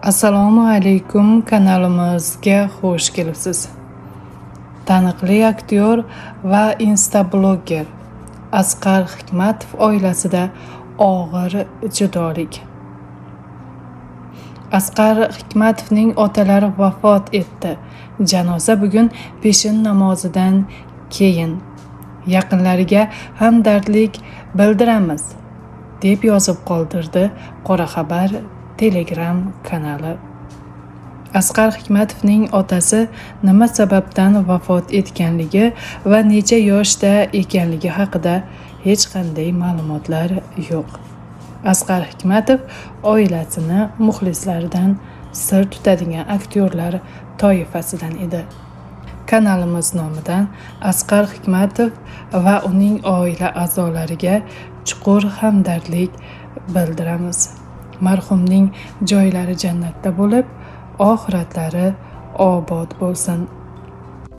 Assalomu alaykum, kanalimizga xush kelibsiz. Taniqli aktyor va instablogger Asqar Hikmatov oilasida og'ir judolik. Asqar Hikmatovning otalari vafot etdi. Janoza bugun peshin namozidan keyin. Yaqinlariga hamdardlik bildiramiz, deb yozib qoldirdi Qora xabar Telegram kanali. Asqar Hikmatovning otasi nima sababdan vafot etganligi va necha yoshda ekanligi haqida hech qanday ma'lumotlar yo'q. Asqar Hikmatov oilasini muxlislaridan sir tutadigan aktyorlar toifasidan edi. Kanalimiz nomidan Asqar Hikmatov va uning oila a'zolariga chuqur hamdardlik bildiramiz. Marhumning joylari jannatda bo'lib, oxiratlari obod bo'lsin.